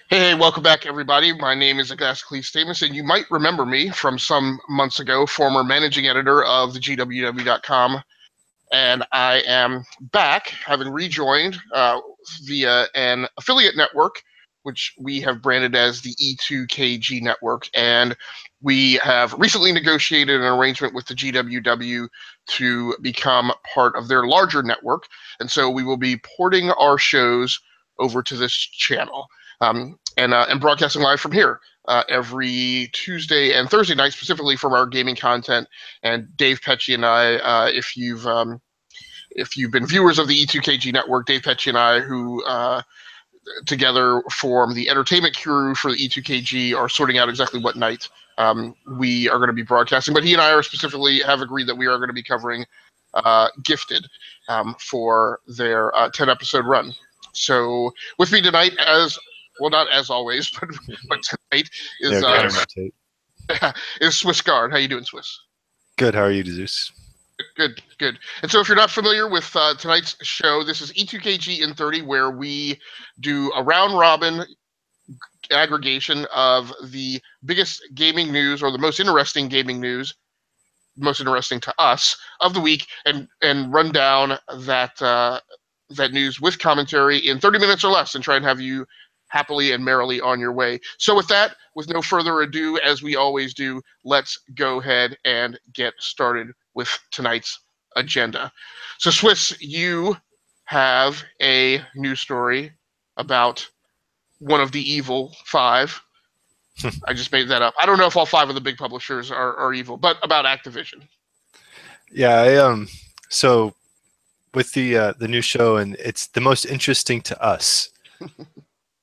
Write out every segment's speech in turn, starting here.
Hey, welcome back, everybody. My name is Ignatius Stamus, and you might remember me from some months ago, former managing editor of the GWW.com. And I am back, having rejoined via an affiliate network, which we have branded as the E2KG network. And we have recently negotiated an arrangement with the GWW to become part of their larger network. And so we will be porting our shows over to this channel and broadcasting live from here every Tuesday and Thursday night, specifically from our gaming content. And Dave Pecci and I, if you've been viewers of the E2KG network, Dave Pecci and I, who together form the entertainment crew for the E2KG, are sorting out exactly what night we are going to be broadcasting. But he and I are specifically have agreed that we are going to be covering Gifted for their 10-episode run. So with me tonight, not as always, but tonight is is Swiss Guard. How you doing, Swiss? Good. How are you, Zeus? Good. And so if you're not familiar with tonight's show, this is E2KGn30, where we do a round-robin aggregation of the biggest gaming news, or the most interesting gaming news, most interesting to us, of the week, and run down that news with commentary in 30 minutes or less, and try and have you happily and merrily on your way. So with that, with no further ado, as we always do, let's go ahead and get started with tonight's agenda. So Swiss, you have a news story about one of the evil five. I just made that up. I don't know if all five of the big publishers are evil, but about Activision. Yeah, so with the new show, and it's the most interesting to us.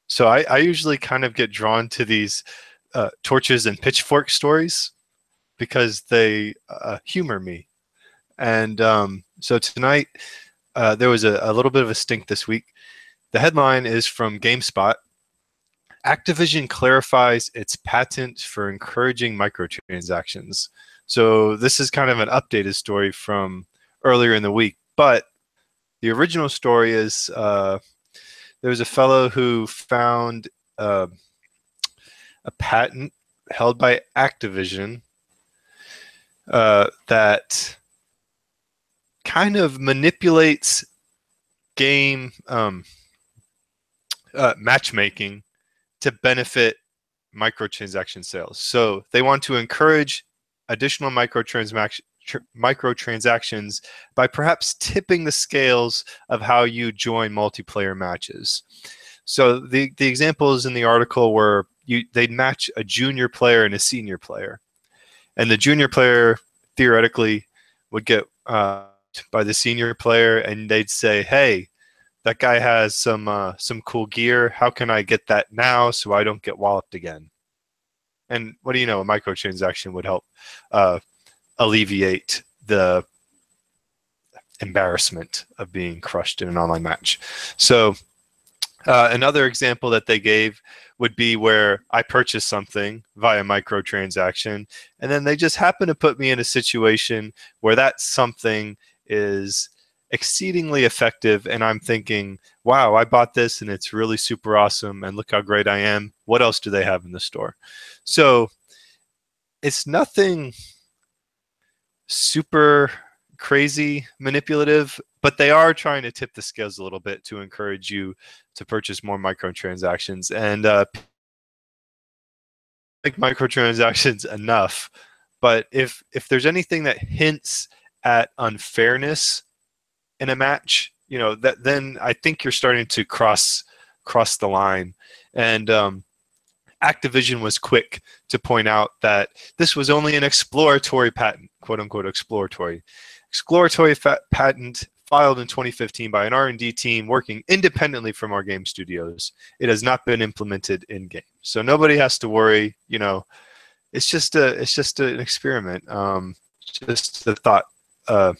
So I usually kind of get drawn to these torches and pitchfork stories because they humor me. And so tonight there was a little bit of a stink this week. The headline is from GameSpot. Activision clarifies its patent for encouraging microtransactions. So this is kind of an updated story from earlier in the week. But the original story is there was a fellow who found a patent held by Activision that kind of manipulates game matchmaking to benefit microtransaction sales. So they want to encourage additional microtransactions by perhaps tipping the scales of how you join multiplayer matches. So the examples in the article were they'd match a junior player and a senior player, and the junior player theoretically would get by the senior player, and they'd say, "Hey, that guy has some cool gear. How can I get that now so I don't get walloped again?" And what do you know? A microtransaction would help alleviate the embarrassment of being crushed in an online match. So another example that they gave would be where I purchased something via microtransaction, and then they just happen to put me in a situation where that something is exceedingly effective, and I'm thinking, wow, I bought this and it's really super awesome, and look how great I am. What else do they have in the store? So it's nothing super crazy manipulative, but they are trying to tip the scales a little bit to encourage you to purchase more microtransactions. And like microtransactions enough, but if there's anything that hints at unfairness in a match, you know, that then I think you're starting to cross the line. And Activision was quick to point out that this was only an exploratory patent, quote unquote exploratory patent filed in 2015 by an R&D team working independently from our game studios. It has not been implemented in game, so nobody has to worry. You know, it's just an experiment, just a thought, a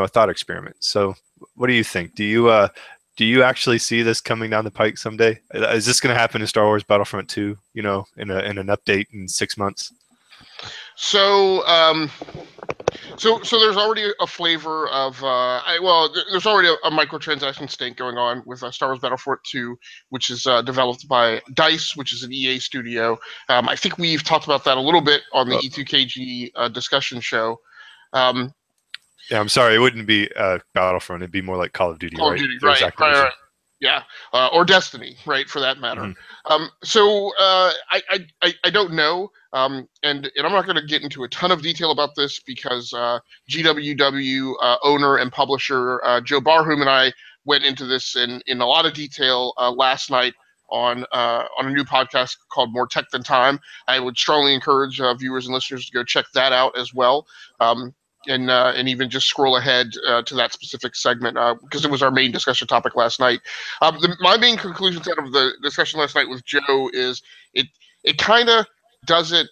thought experiment. So, what do you think? Do you actually see this coming down the pike someday? Is this going to happen in Star Wars Battlefront 2? You know, in an update in 6 months? So, so there's already a flavor of there's already a microtransaction stink going on with Star Wars Battlefront 2, which is developed by DICE, which is an EA studio. I think we've talked about that a little bit on the E2KG discussion show. Yeah, I'm sorry, it wouldn't be Battlefront. It'd be more like Call of Duty, Call of right? Duty, There's Activision. right. Yeah, or Destiny, right, for that matter. Mm-hmm. So I don't know, and I'm not going to get into a ton of detail about this because GWW owner and publisher Joe Barhoom and I went into this in a lot of detail last night on a new podcast called More Tech Than Time. I would strongly encourage viewers and listeners to go check that out as well. And even just scroll ahead to that specific segment because it was our main discussion topic last night. My main conclusions out of the discussion last night with Joe is it kind of doesn't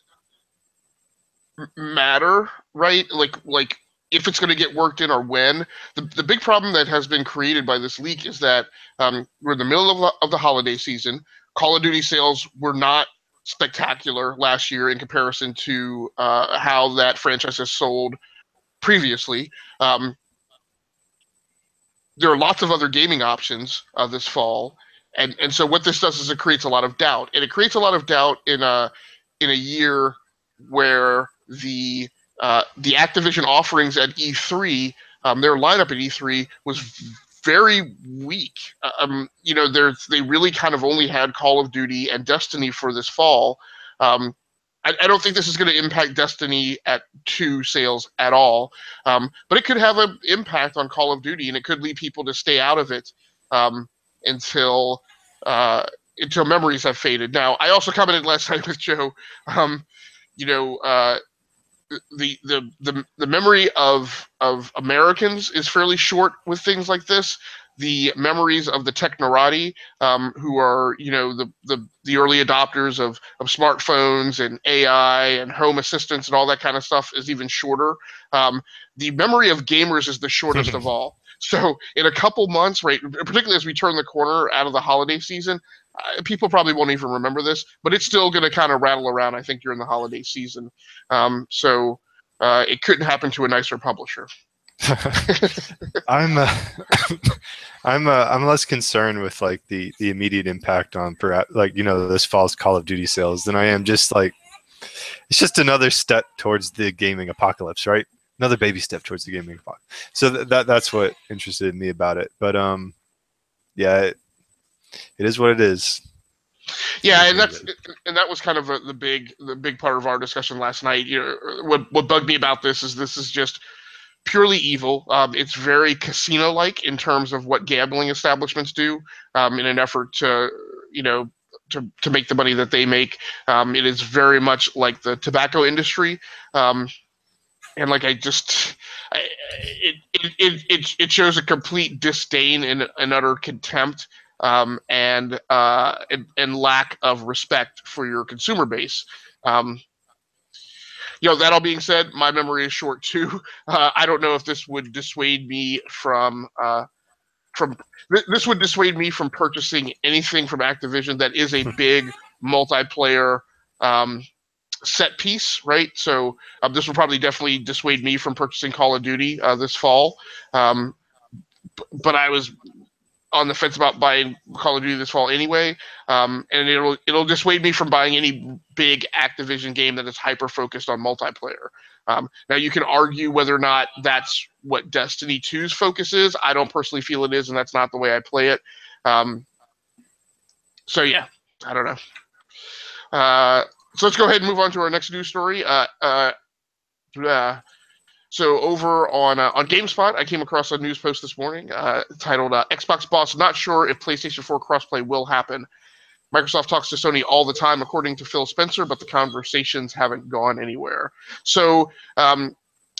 matter, right? Like if it's going to get worked in or when. The big problem that has been created by this leak is that we're in the middle of the holiday season. Call of Duty sales were not spectacular last year in comparison to how that franchise has sold previously. There are lots of other gaming options this fall, and so what this does is it creates a lot of doubt, and it creates a lot of doubt in a year where the Activision offerings at E3, their lineup at E3 was very weak. They really kind of only had Call of Duty and Destiny for this fall. I don't think this is going to impact Destiny at 2 sales at all, but it could have an impact on Call of Duty, and it could lead people to stay out of it until memories have faded. Now, I also commented last night with Joe. The memory of Americans is fairly short with things like this. The memories of the technorati, who are the early adopters of smartphones and AI and home assistants and all that kind of stuff, is even shorter. The memory of gamers is the shortest of all. So in a couple months, right, particularly as we turn the corner out of the holiday season, people probably won't even remember this, but it's still going to kind of rattle around, I think, during the holiday season. So it couldn't happen to a nicer publisher. I'm less concerned with like the immediate impact on perhaps this fall's Call of Duty sales than I am just like it's just another step towards the gaming apocalypse, right? Another baby step towards the gaming apocalypse. So that's what interested me about it. But yeah, it is what it is. Yeah, and that was kind of the big part of our discussion last night. What bugged me about this is just purely evil. It's very casino-like in terms of what gambling establishments do in an effort to to make the money that they make. It is very much like the tobacco industry, and like it shows a complete disdain and utter contempt and lack of respect for your consumer base. That all being said, my memory is short too. I don't know if this would dissuade me from purchasing anything from Activision that is a big multiplayer set piece, right? So this will probably definitely dissuade me from purchasing Call of Duty this fall. But I was on the fence about buying Call of Duty this fall anyway, and it'll dissuade me from buying any big Activision game that is hyper focused on multiplayer. Now you can argue whether or not that's what Destiny 2's focus is. I don't personally feel it is, and that's not the way I play it. So yeah, I don't know. So let's go ahead and move on to our next news story. So over on GameSpot, I came across a news post this morning titled Xbox Boss Not Sure If PlayStation 4 Crossplay Will Happen. Microsoft talks to Sony all the time, according to Phil Spencer, but the conversations haven't gone anywhere. So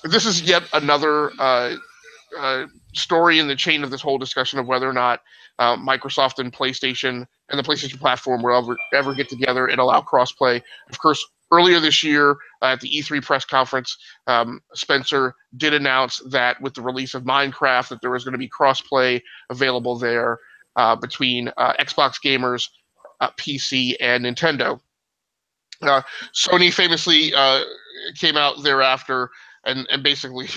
this is yet another story in the chain of this whole discussion of whether or not Microsoft and PlayStation and the PlayStation platform will ever get together and allow crossplay. Of course, earlier this year at the E3 press conference, Spencer did announce that with the release of Minecraft, that there was going to be crossplay available there between Xbox gamers, PC, and Nintendo. Sony famously came out thereafter and basically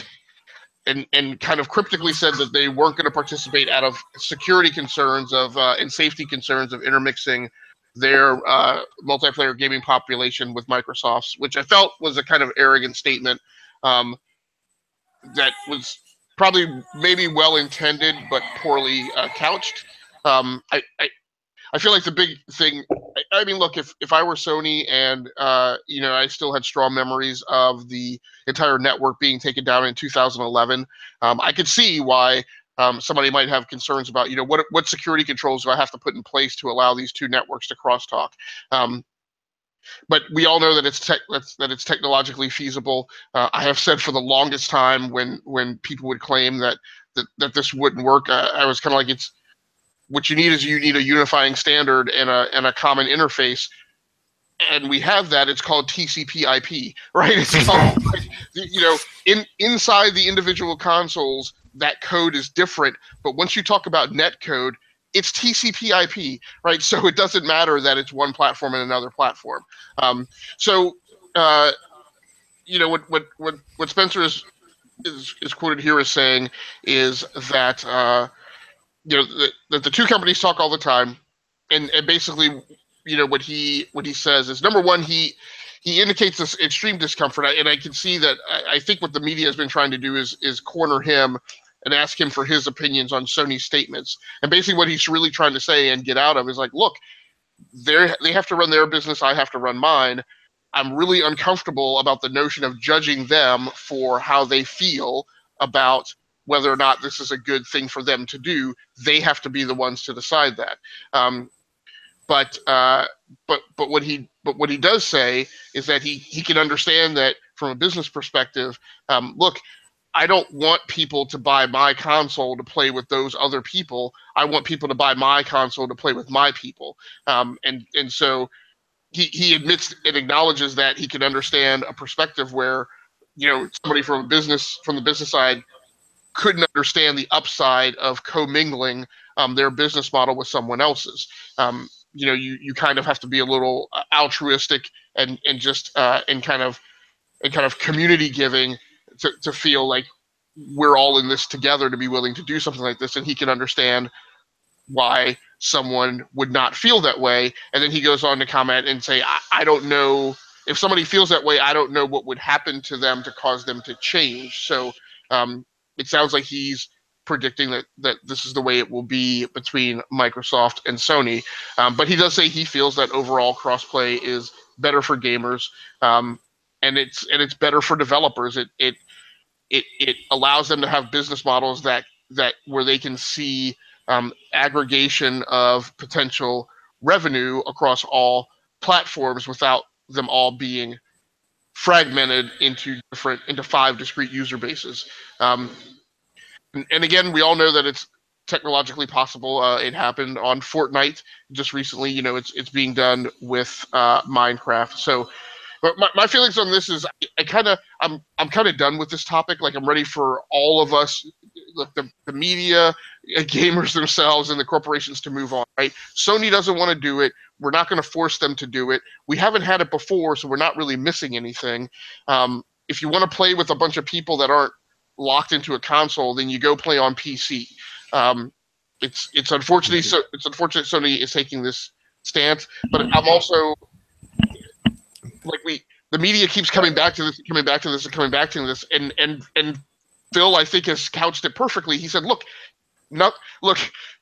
and kind of cryptically said that they weren't going to participate out of security concerns of and safety concerns of intermixing their multiplayer gaming population with Microsoft's, which I felt was a kind of arrogant statement that was probably maybe well intended but poorly couched. I feel like the big thing. I mean, look, if I were Sony and I still had strong memories of the entire network being taken down in 2011, I could see why somebody might have concerns about what security controls do I have to put in place to allow these two networks to crosstalk. But we all know that it's technologically feasible. I have said for the longest time when people would claim that this wouldn't work, I was kind of like, what you need a unifying standard and a common interface, and we have that. It's called TCP/IP, right? It's called inside the individual consoles, that code is different, but once you talk about net code, it's TCP/IP, right? So it doesn't matter that it's one platform and another platform. So what Spencer is quoted here as saying is that that the two companies talk all the time, and basically, what he says is, number one, he indicates this extreme discomfort, and I can see that. I think what the media has been trying to do is corner him and ask him for his opinions on Sony's statements, and basically what he's really trying to say and get out of is like, look, they have to run their business, I have to run mine. I'm really uncomfortable about the notion of judging them for how they feel about whether or not this is a good thing for them to do. They have to be the ones to decide that. But what he does say is that he can understand that from a business perspective. Look, I don't want people to buy my console to play with those other people. I want people to buy my console to play with my people. And so he admits and acknowledges that he can understand a perspective where somebody from the business side couldn't understand the upside of commingling their business model with someone else's. You kind of have to be a little altruistic and kind of community giving to feel like we're all in this together, to be willing to do something like this. And he can understand why someone would not feel that way. And then he goes on to comment and say, I don't know if somebody feels that way. I don't know what would happen to them to cause them to change. So it sounds like he's predicting that this is the way it will be between Microsoft and Sony. But he does say he feels that overall crossplay is better for gamers, and it's better for developers. It allows them to have business models that where they can see aggregation of potential revenue across all platforms without them all being fragmented into 5 discrete user bases. And again, we all know that it's technologically possible. It happened on Fortnite just recently. It's being done with Minecraft. So, but my feelings on this is I'm kind of done with this topic. Like, I'm ready for all of us, the media, gamers themselves, and the corporations to move on. Right? Sony doesn't want to do it. We're not going to force them to do it. We haven't had it before, so we're not really missing anything. If you want to play with a bunch of people that aren't locked into a console, then you go play on PC. It's unfortunate. So it's unfortunate Sony is taking this stance, but I'm also the media keeps coming back to this, and Phil, I think, has couched it perfectly. He said, "Look,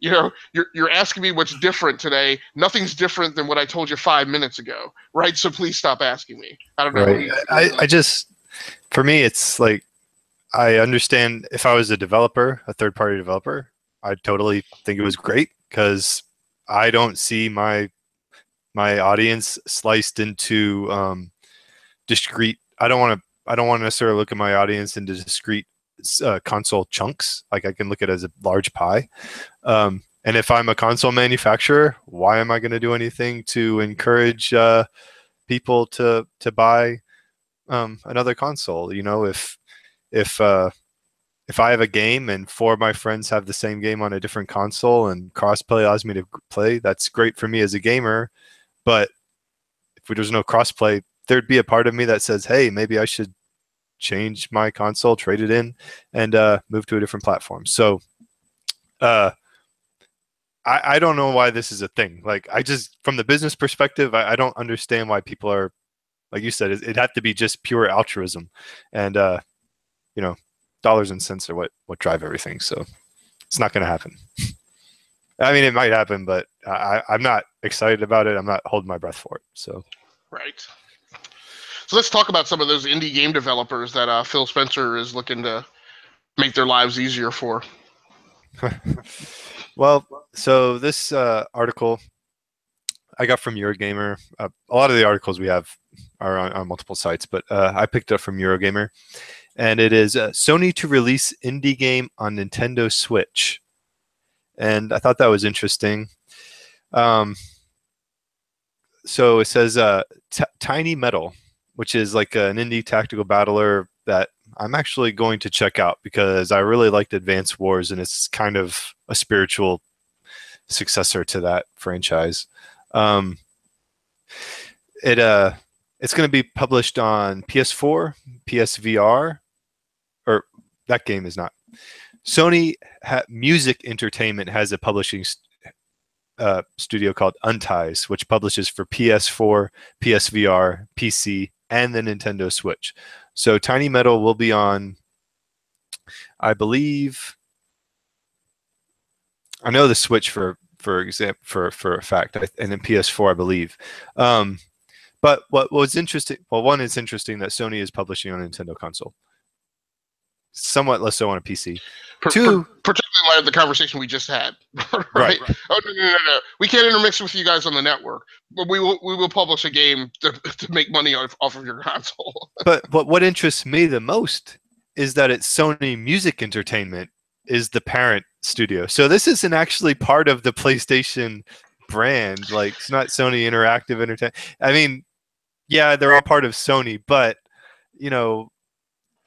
you're asking me what's different today. Nothing's different than what I told you 5 minutes ago, right? So please stop asking me." I don't know. Right. I just, for me, it's like, I understand if I was a developer, a third-party developer, I'd totally think it was great, because I don't see my audience sliced into discrete. I don't want to necessarily look at my audience into discrete console chunks. Like, I can look at it as a large pie. And if I'm a console manufacturer, why am I going to do anything to encourage people to buy another console? If I have a game and 4 of my friends have the same game on a different console and crossplay allows me to play, that's great for me as a gamer. But there's no crossplay, there'd be a part of me that says, hey, maybe I should change my console, trade it in, and move to a different platform. So I don't know why this is a thing. Like, I just, from the business perspective, I don't understand why people are, like you said, it'd have to be just pure altruism. And, you know, dollars and cents are what drive everything. So it's not going to happen. I mean, it might happen, but I'm not excited about it. I'm not holding my breath for it. So, right. So let's talk about some of those indie game developers that Phil Spencer is looking to make their lives easier for. Well, so this article I got from Eurogamer. A lot of the articles we have are on multiple sites, but I picked it up from Eurogamer. And it is Sony to release indie game on Nintendo Switch. And I thought that was interesting. So it says Tiny Metal, which is like an indie tactical battler that I'm actually going to check out because I really liked Advance Wars, and it's kind of a spiritual successor to that franchise. It's going to be published on PS4, PSVR, or that game is not. Sony Music Entertainment has a publishing studio called Unties, which publishes for PS4, PSVR, PC, and the Nintendo Switch. So Tiny Metal will be on, I believe, I know the Switch for example, for a fact, and then PS4, I believe. But what was interesting, well, one, it's interesting that Sony is publishing on a Nintendo console. Somewhat less so on a PC. Two, particularly in light of the conversation we just had, right? Oh no! We can't intermix with you guys on the network, but we will publish a game to make money off of your console. But what interests me the most is that it's Sony Music Entertainment is the parent studio. So this isn't actually part of the PlayStation brand. Like, it's not Sony Interactive Entertainment. I mean, yeah, they're all part of Sony, but you know,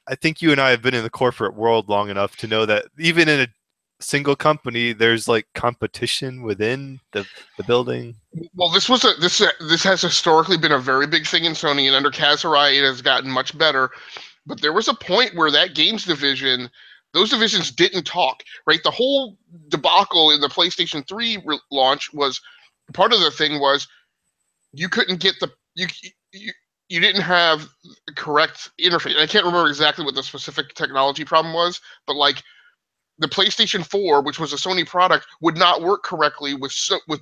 I think you and I have been in the corporate world long enough to know that even in a single company, there's like competition within the building. Well, this has historically been a very big thing in Sony, and under Kazurai, it has gotten much better. But there was a point where that games division, those divisions didn't talk, right? The whole debacle in the PlayStation 3 launch was, part of the thing was you couldn't get you didn't have the correct interface. I can't remember exactly what the specific technology problem was, but like the PlayStation 4, which was a Sony product, would not work correctly with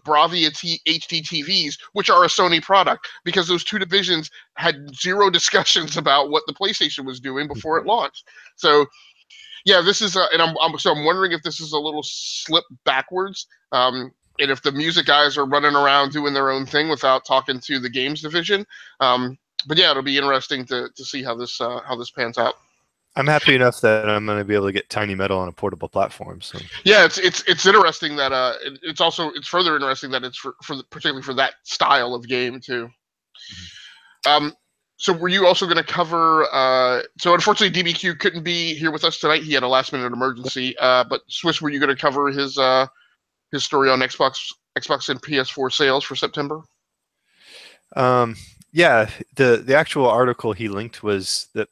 Bravia HD TVs, which are a Sony product, because those two divisions had zero discussions about what the PlayStation was doing before it launched. So, yeah, this is, and I'm wondering if this is a little slip backwards, and if the music guys are running around doing their own thing without talking to the games division. But yeah, it'll be interesting to see how this pans out. I'm happy enough that I'm going to be able to get Tiny Metal on a portable platform. So yeah, it's interesting that it's further interesting that it's for particularly for that style of game too. Mm-hmm. So were you also going to cover? So unfortunately, DBQ couldn't be here with us tonight. He had a last minute emergency. But Swiss, were you going to cover his story on Xbox and PS4 sales for September? Yeah, the actual article he linked was that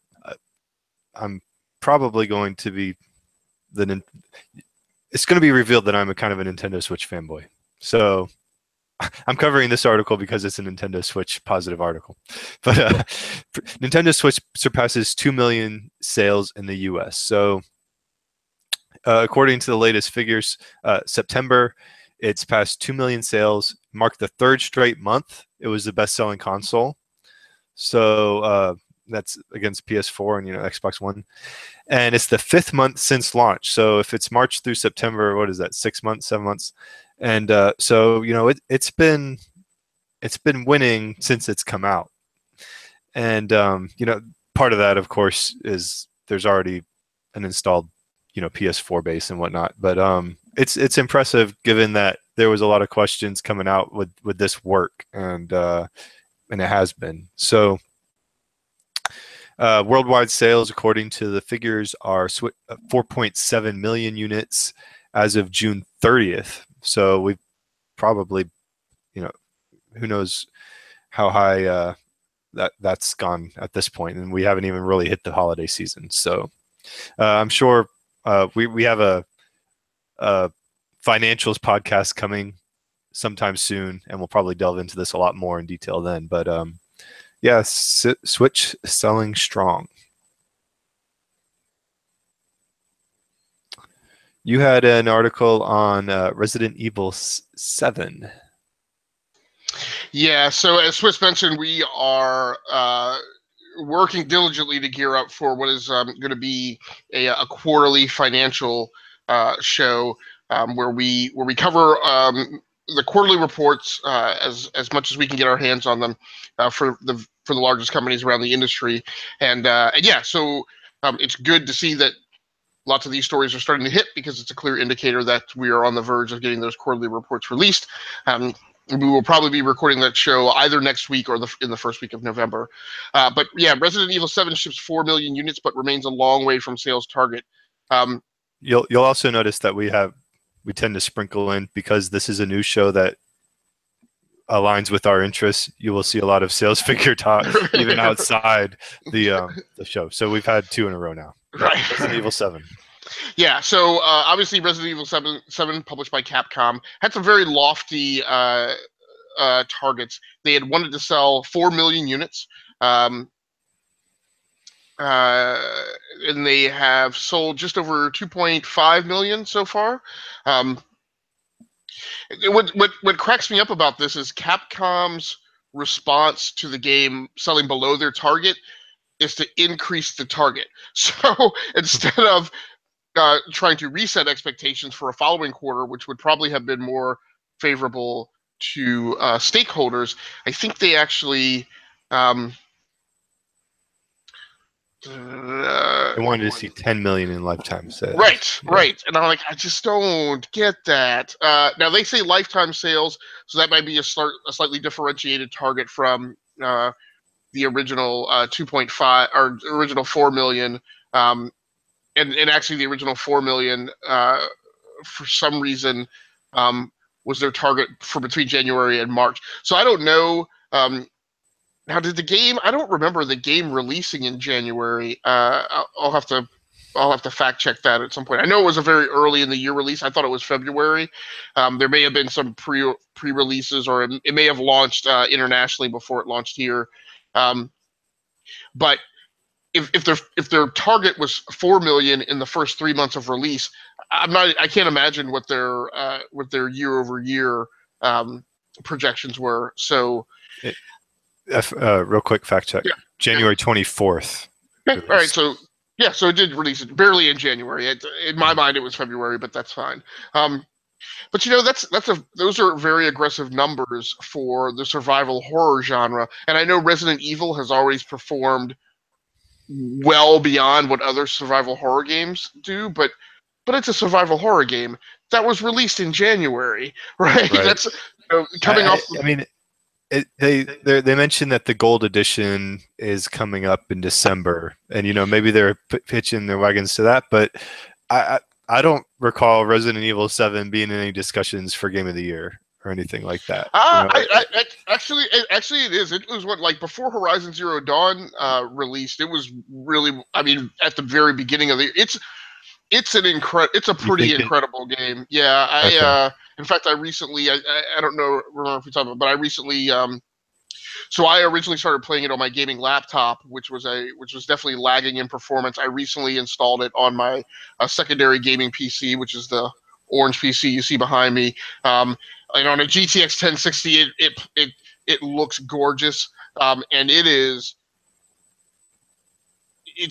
I'm probably going to be it's going to be revealed that I'm a kind of a Nintendo Switch fanboy. So I'm covering this article because it's a Nintendo Switch positive article. But Nintendo Switch surpasses 2 million sales in the US. So according to the latest figures, September, it's passed 2 million sales, marked the third straight month it was the best-selling console. So that's against PS4 and Xbox One, and it's the 5th month since launch. So if it's March through September, what is that? 6 months, 7 months, and so it's been winning since it's come out, and part of that, of course, is there's already an installed PS4 base and whatnot, but it's impressive given that there was a lot of questions coming out with this work, and it has been. So worldwide sales, according to the figures, are 4.7 million units as of June 30th. So we've probably, who knows how high that's gone at this point, and we haven't even really hit the holiday season. So I'm sure we have a financials podcast coming sometime soon, and we'll probably delve into this a lot more in detail then. But yeah, Switch selling strong. You had an article on Resident Evil 7. Yeah, so as Swiss mentioned, we are working diligently to gear up for what is going to be a quarterly financial show where we cover the quarterly reports as much as we can get our hands on them for the largest companies around the industry, and yeah, so it's good to see that lots of these stories are starting to hit because it's a clear indicator that we are on the verge of getting those quarterly reports released. We will probably be recording that show either next week or in the first week of November. But yeah, Resident Evil 7 ships 4 million units, but remains a long way from sales target. You'll also notice that we tend to sprinkle in, because this is a new show that aligns with our interests. You will see a lot of sales figure talk even outside the show. So we've had 2 in a row now. Right. Resident Evil 7. Yeah, so obviously Resident Evil 7, published by Capcom, had some very lofty targets. They had wanted to sell 4 million units, and they have sold just over 2.5 million so far. What cracks me up about this is Capcom's response to the game selling below their target is to increase the target. So instead of trying to reset expectations for a following quarter, which would probably have been more favorable to stakeholders, I think they actually They wanted to see 10 million in lifetime sales. Right, Yeah. right. And I'm like, I just don't get that. Now they say lifetime sales, so that might be a slightly differentiated target from the original 2.5 or original 4 million. And actually the original 4 million for some reason was their target for between January and March. So I don't know. Now, did the game? I don't remember the game releasing in January. I'll have to fact check that at some point. I know it was a very early in the year release. I thought it was February. There may have been some pre-releases, or it may have launched internationally before it launched here. But if their target was 4 million in the first 3 months of release, I can't imagine what their year-over-year projections were. So. Real quick fact check. Yeah. January 24th. Okay. All right. So yeah, so it did release it barely in January. In my mind, it was February, but that's fine. But those are very aggressive numbers for the survival horror genre. And I know Resident Evil has always performed well beyond what other survival horror games do, but it's a survival horror game that was released in January, right? That's coming off. I mean. They mentioned that the gold edition is coming up in December, and maybe they're pitching their wagons to that. But I don't recall Resident Evil 7 being in any discussions for Game of the Year or anything like that. Actually, it is. It was before Horizon Zero Dawn released. It was really, I mean, at the very beginning of the year. It's a pretty incredible game. Yeah, in fact, I recently, I don't remember if we talked about it, but I recently, so I originally started playing it on my gaming laptop, which was definitely lagging in performance. I recently installed it on my secondary gaming PC, which is the orange PC you see behind me. And on a GTX 1060, it looks gorgeous, and it's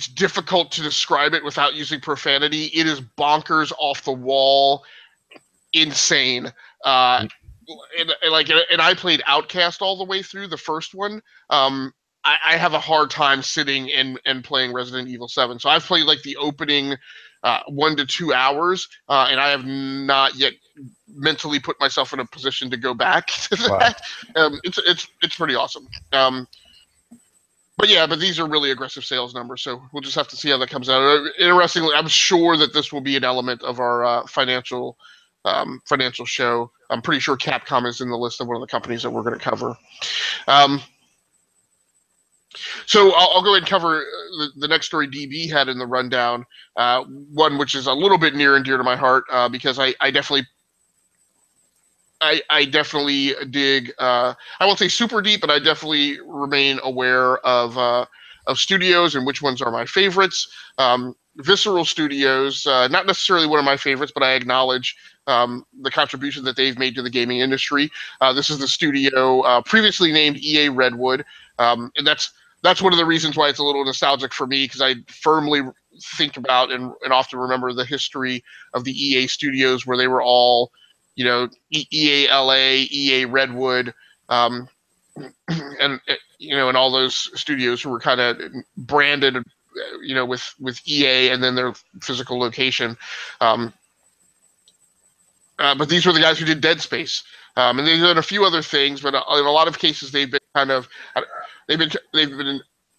difficult to describe it without using profanity. It is bonkers, off the wall, insane. And I played Outcast all the way through the first one. I have a hard time sitting and playing Resident Evil 7. So I've played the opening 1 to 2 hours, and I have not yet mentally put myself in a position to go back to that. Wow. It's pretty awesome. But these are really aggressive sales numbers, so we'll just have to see how that comes out. Interestingly, I'm sure that this will be an element of our financial financial show. I'm pretty sure Capcom is in the list of one of the companies that we're going to cover. So I'll go ahead and cover the next story DB had in the rundown, one which is a little bit near and dear to my heart because I definitely dig. I won't say super deep, but I definitely remain aware of studios and which ones are my favorites. Visceral Studios, not necessarily one of my favorites, but I acknowledge the contribution that they've made to the gaming industry. This is the studio previously named EA Redwood, and that's one of the reasons why it's a little nostalgic for me, because I firmly think about and often remember the history of the EA studios, where they were all, EA LA, EA Redwood, and and all those studios who were kind of branded, with EA and then their physical location. But these were the guys who did Dead Space, and they've done a few other things. But in a lot of cases, they've been I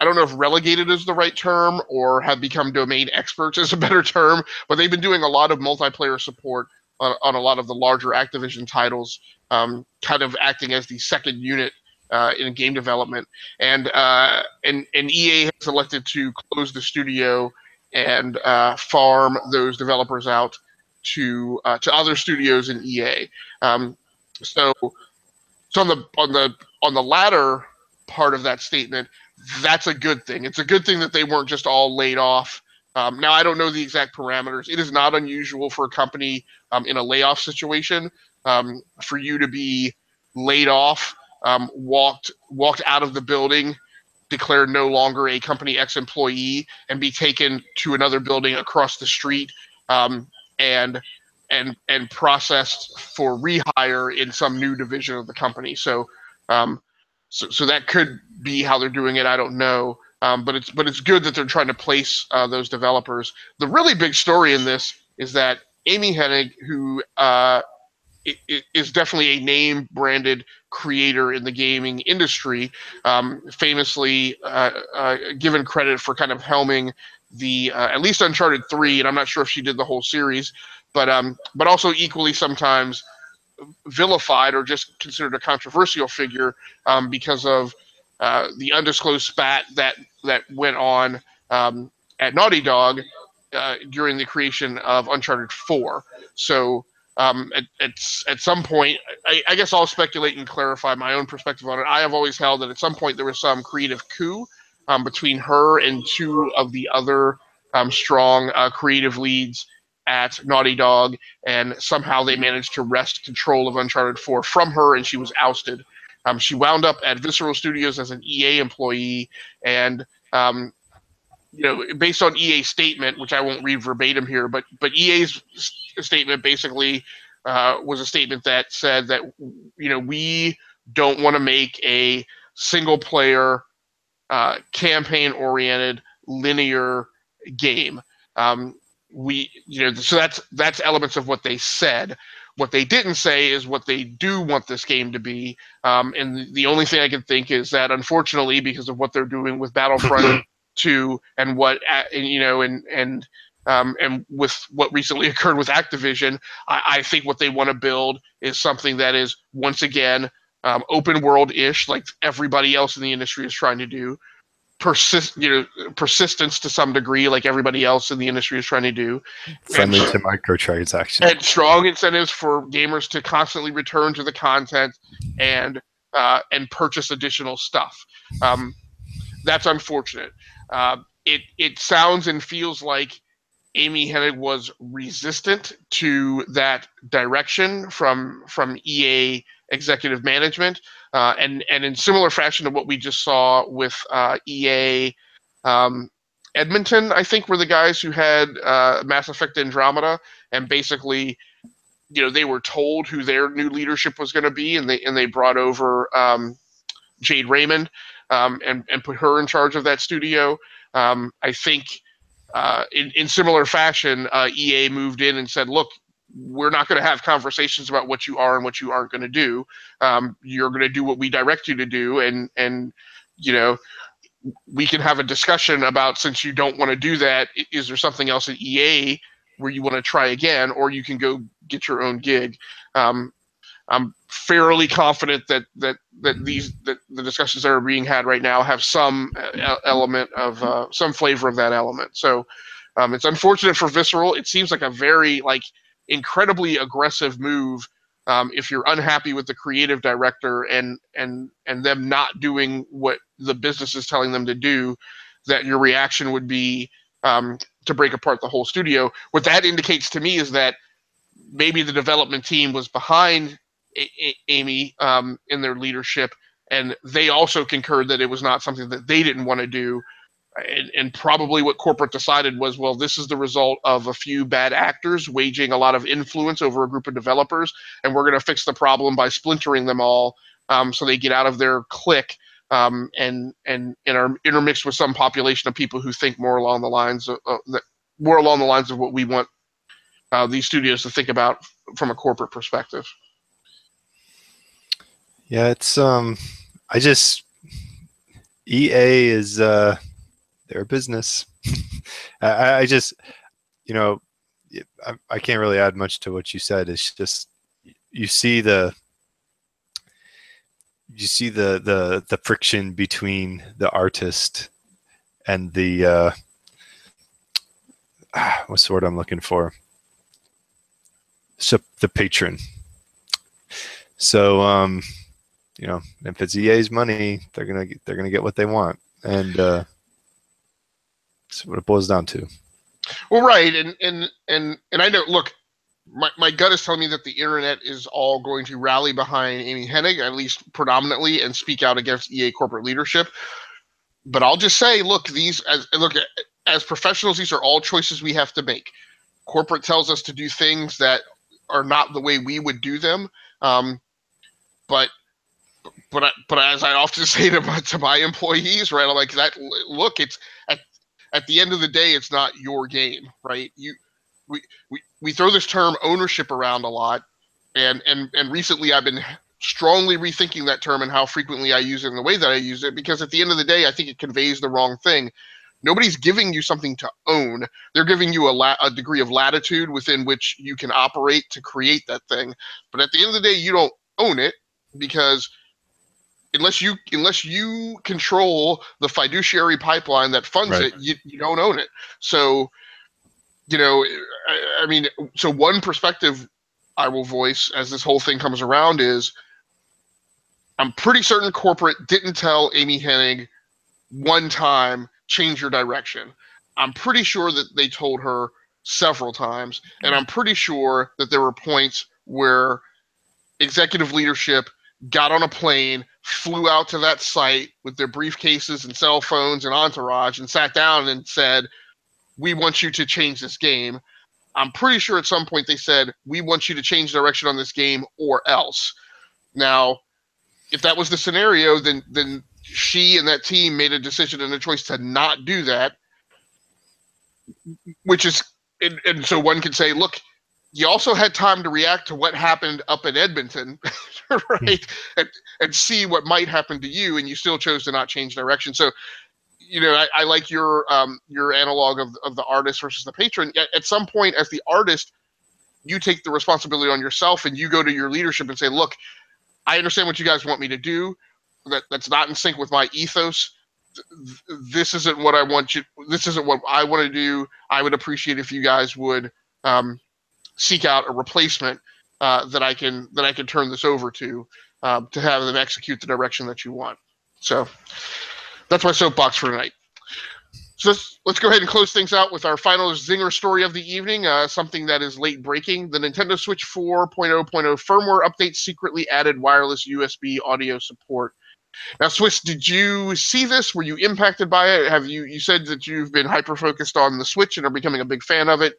don't know if relegated is the right term, or have become domain experts is a better term, but they've been doing a lot of multiplayer support on a lot of the larger Activision titles, kind of acting as the second unit in game development. And EA has elected to close the studio and farm those developers out to other studios in EA. So on the latter part of that statement, that's a good thing. It's a good thing that they weren't just all laid off. Now, I don't know the exact parameters. It is not unusual for a company in a layoff situation for you to be laid off, walked out of the building, declared no longer a Company X employee, and be taken to another building across the street and processed for rehire in some new division of the company. So that could be how they're doing it. I don't know. But it's good that they're trying to place those developers. The really big story in this is that Amy Hennig, who is definitely a name-branded creator in the gaming industry, famously given credit for kind of helming the at least Uncharted 3, and I'm not sure if she did the whole series, but also equally sometimes vilified or just considered a controversial figure because of the undisclosed spat that went on at Naughty Dog during the creation of Uncharted 4. So at some point, I guess I'll speculate and clarify my own perspective on it. I have always held that at some point there was some creative coup between her and two of the other strong creative leads at Naughty Dog, and somehow they managed to wrest control of Uncharted 4 from her, and she was ousted. She wound up at Visceral Studios as an EA employee, and based on EA's statement, which I won't read verbatim here, but EA's statement basically was a statement that said that we don't want to make a single-player, campaign-oriented, linear game. So that's elements of what they said. What they didn't say is what they do want this game to be. And the only thing I can think is that, unfortunately, because of what they're doing with Battlefront 2 and and with what recently occurred with Activision, I think what they want to build is something that is, once again, open world-ish, like everybody else in the industry is trying to do. Persistence to some degree, like everybody else in the industry is trying to do. Friendly to microtransaction. And strong incentives for gamers to constantly return to the content and purchase additional stuff. That's unfortunate. It sounds and feels like Amy Hennig was resistant to that direction from EA executive management, and in similar fashion to what we just saw with EA Edmonton, I think, were the guys who had Mass Effect Andromeda, and basically, they were told who their new leadership was going to be, and they brought over Jade Raymond and put her in charge of that studio. I think in similar fashion, EA moved in and said, look, we're not going to have conversations about what you are and what you aren't going to do. You're going to do what we direct you to do, and we can have a discussion about, since you don't want to do that, is there something else at EA where you want to try again, or you can go get your own gig. I'm fairly confident that the discussions that are being had right now have some element of some flavor of that element. So it's unfortunate for Visceral. It seems like a very incredibly aggressive move. If you're unhappy with the creative director and them not doing what the business is telling them to do, that your reaction would be to break apart the whole studio. What that indicates to me is that maybe the development team was behind Amy in their leadership, and they also concurred that it was not something that they didn't want to do. And probably what corporate decided was, well, this is the result of a few bad actors waging a lot of influence over a group of developers, and we're going to fix the problem by splintering them all so they get out of their clique and are intermixed with some population of people who think more along the lines of what we want these studios to think about from a corporate perspective. Yeah, it's EA is their business. I just, I can't really add much to what you said. It's just you see the friction between the artist and the what's the word I'm looking for? So the patron. So if it's EA's money, they're gonna get what they want, and that's what it boils down to. Well, right, and I know. Look, my gut is telling me that the internet is all going to rally behind Amy Hennig, at least predominantly, and speak out against EA corporate leadership. But I'll just say, look, as professionals, these are all choices we have to make. Corporate tells us to do things that are not the way we would do them. But as I often say to my employees, right? I'm like, that. Look, it's at the end of the day, it's not your game, right? We throw this term ownership around a lot, and recently I've been strongly rethinking that term and how frequently I use it and the way that I use it, because at the end of the day, I think it conveys the wrong thing. Nobody's giving you something to own. They're giving you a degree of latitude within which you can operate to create that thing. But at the end of the day, you don't own it, because unless you control the fiduciary pipeline that funds Right. it, you don't own it. So, I mean, so one perspective I will voice as this whole thing comes around is, I'm pretty certain corporate didn't tell Amy Hennig one time, change your direction. I'm pretty sure that they told her several times, and I'm pretty sure that there were points where executive leadership got on a plane, flew out to that site with their briefcases and cell phones and entourage, and sat down and said, we want you to change this game. I'm pretty sure at some point they said, we want you to change direction on this game or else. Now, if that was the scenario, then she and that team made a decision and a choice to not do that, which is, and so one could say, look, you also had time to react to what happened up in Edmonton, right? And see what might happen to you, and you still chose to not change direction. So, I like your analog of the artist versus the patron. At some point, as the artist, you take the responsibility on yourself, and you go to your leadership and say, look, I understand what you guys want me to do. That's not in sync with my ethos. This isn't what I want you. This isn't what I want to do. I would appreciate if you guys would seek out a replacement that I can turn this over to have them execute the direction that you want. So that's my soapbox for tonight. So let's go ahead and close things out with our final zinger story of the evening, something that is late breaking. The Nintendo Switch 4.0.0 firmware update secretly added wireless USB audio support. Now, Swiss, did you see this? Were you impacted by it? You said that you've been hyper-focused on the Switch and are becoming a big fan of it.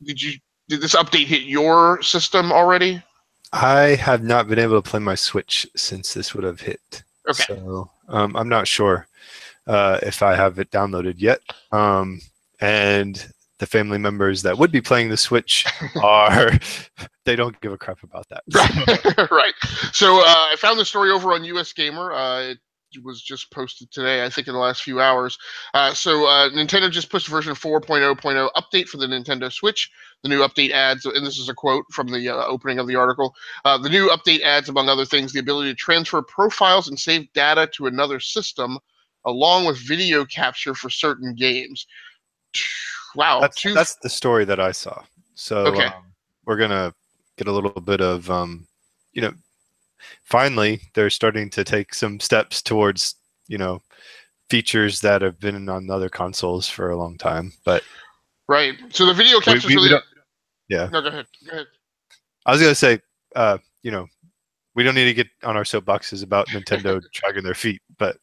Did this update hit your system already? I have not been able to play my Switch since this would have hit. Okay. So I'm not sure if I have it downloaded yet. And the family members that would be playing the Switch they don't give a crap about that. Right. So I found the story over on US Gamer. was just posted today, I think in the last few hours. So Nintendo just pushed version 4.0.0 update for the Nintendo Switch. The new update adds, and this is a quote from the opening of the article, the new update adds, among other things, the ability to transfer profiles and save data to another system, along with video capture for certain games. Wow. That's the story that I saw. So Okay. we're going to get a little bit of, finally, they're starting to take some steps towards, features that have been on other consoles for a long time. But right. So the video capture we don't, yeah. No, go ahead. I was going to say, we don't need to get on our soapboxes about Nintendo dragging their feet, but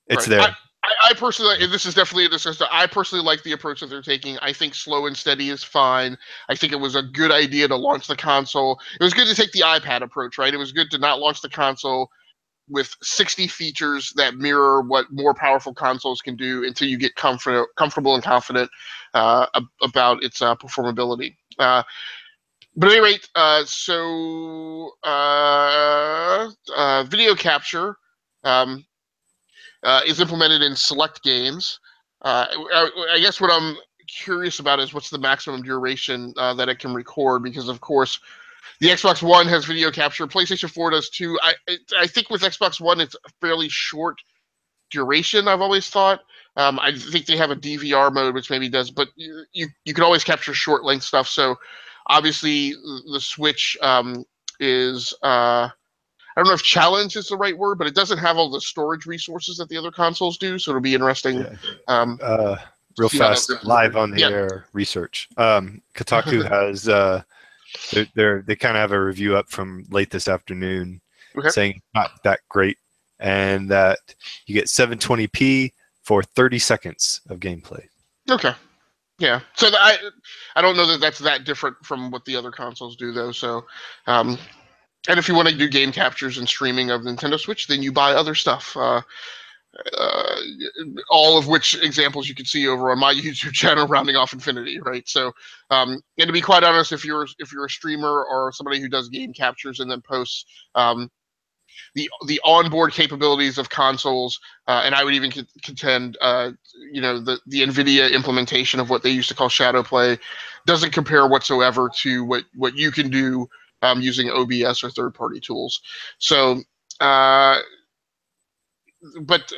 it's right. there. I personally, and this is definitely a discussion, I personally like the approach that they're taking. I think slow and steady is fine. I think it was a good idea to launch the console. It was good to take the iPad approach, right? It was good to not launch the console with 60 features that mirror what more powerful consoles can do until you get comfortable and confident about its performability. But at any rate, video capture is implemented in select games. I guess what I'm curious about is what's the maximum duration that it can record, because of course the Xbox One has video capture, PlayStation 4 does too. I think with Xbox One it's a fairly short duration, I've always thought. I think they have a DVR mode which maybe does, but you can always capture short length stuff. So obviously the Switch is I don't know if challenge is the right word, but it doesn't have all the storage resources that the other consoles do. So it'll be interesting. Yeah. Real fast, live on the air research. Kotaku has they kind of have a review up from late this afternoon, saying not that great, and that you get 720p for 30 seconds of gameplay. Okay. Yeah. So I don't know that that's that different from what the other consoles do, though. So. And if you want to do game captures and streaming of Nintendo Switch, then you buy other stuff. All of which examples you can see over on my YouTube channel, Rounding Off Infinity, right? So, and to be quite honest, if you're a streamer or somebody who does game captures and then posts, the onboard capabilities of consoles, and I would even contend, the NVIDIA implementation of what they used to call shadow play, doesn't compare whatsoever to what you can do using OBS or third-party tools. So, what?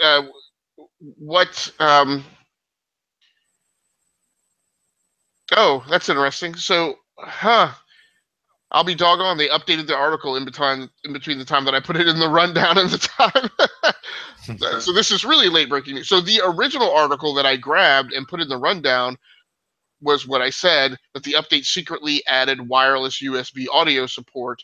Oh, that's interesting. So, I'll be doggone. They updated the article in between the time that I put it in the rundown and the time. So this is really late breaking news. So the original article that I grabbed and put in the rundown was what I said, that the update secretly added wireless USB audio support.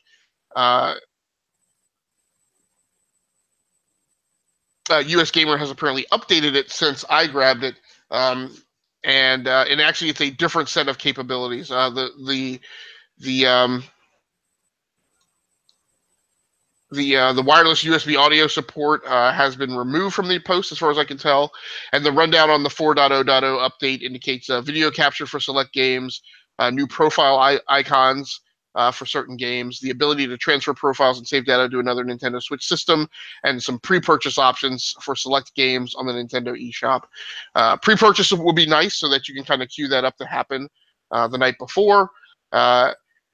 US Gamer has apparently updated it since I grabbed it, and actually it's a different set of capabilities. The wireless USB audio support has been removed from the post, as far as I can tell, and the rundown on the 4.0.0 update indicates video capture for select games, new profile icons for certain games, the ability to transfer profiles and save data to another Nintendo Switch system, and some pre-purchase options for select games on the Nintendo eShop. Pre-purchase will be nice so that you can kind of queue that up to happen the night before.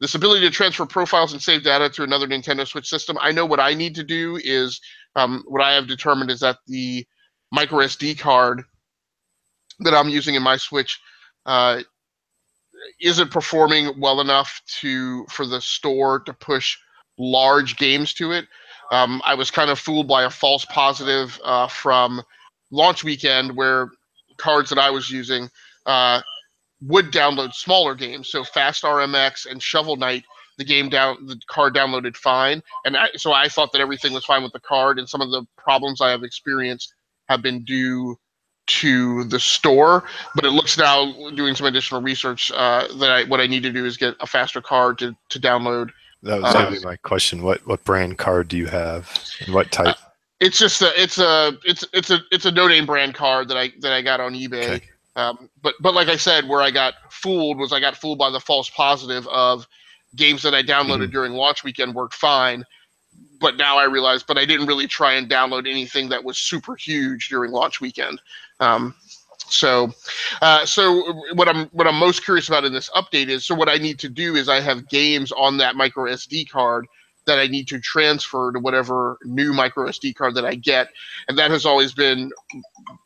This ability to transfer profiles and save data to another Nintendo Switch system. I know what I need to do is, what I have determined is that the micro SD card that I'm using in my Switch isn't performing well enough for the store to push large games to it. I was kind of fooled by a false positive from launch weekend, where cards that I was using would download smaller games. So Fast RMX and Shovel Knight, the card downloaded fine, and so I thought that everything was fine with the card, and some of the problems I have experienced have been due to the store. But it looks now, doing some additional research, that what I need to do is get a faster card to download. That was going to be my question. What brand card do you have, and what type? It's just it's a no-name brand card that I got on eBay. Okay. But like I said, where I got fooled by the false positive of games that I downloaded during launch weekend worked fine. but now I realize, but I didn't really try and download anything that was super huge during launch weekend. So what I'm most curious about in this update is, so what I need to do is I have games on that micro SD card that I need to transfer to whatever new micro SD card that I get, and that has always been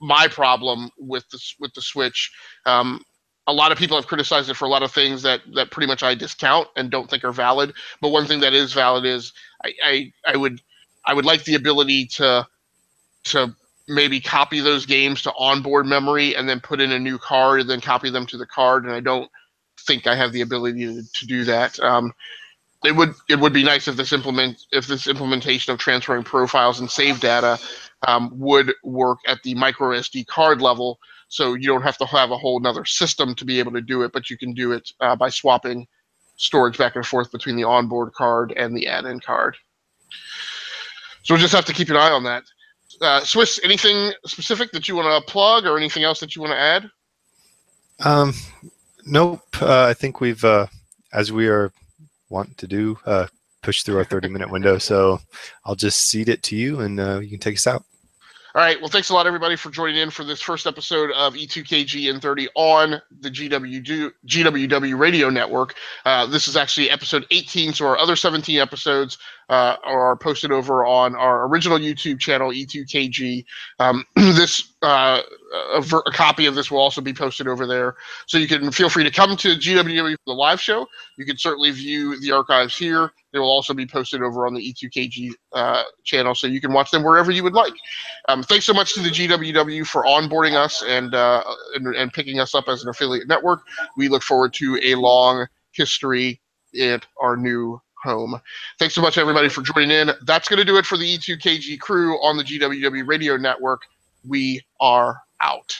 my problem with the Switch. A lot of people have criticized it for a lot of things that pretty much I discount and don't think are valid. But one thing that is valid is I would like the ability to maybe copy those games to onboard memory and then put in a new card and then copy them to the card. And I don't think I have the ability to do that. It would be nice if this implementation of transferring profiles and save data would work at the micro SD card level, so you don't have to have a whole nother system to be able to do it, but you can do it by swapping storage back and forth between the onboard card and the add-in card. So we'll just have to keep an eye on that. Swiss, anything specific that you want to plug or anything else that you want to add? Nope. I think we've, as we are want to do, push through our 30-minute window. So I'll just cede it to you, and you can take us out. All right. Well, thanks a lot, everybody, for joining in for this first episode of E2KGn30 on the GWW Radio Network. This is actually episode 18, so our other 17 episodes are posted over on our original YouTube channel, E2KG. A copy of this will also be posted over there, so you can feel free to come to GWW for the live show. You can certainly view the archives here. They will also be posted over on the E2KG channel, so you can watch them wherever you would like. Thanks so much to the GWW for onboarding us and picking us up as an affiliate network. We look forward to a long history at our new home. Thanks so much, everybody, for joining in. That's going to do it for the E2KG crew on the GWW Radio Network. We are out.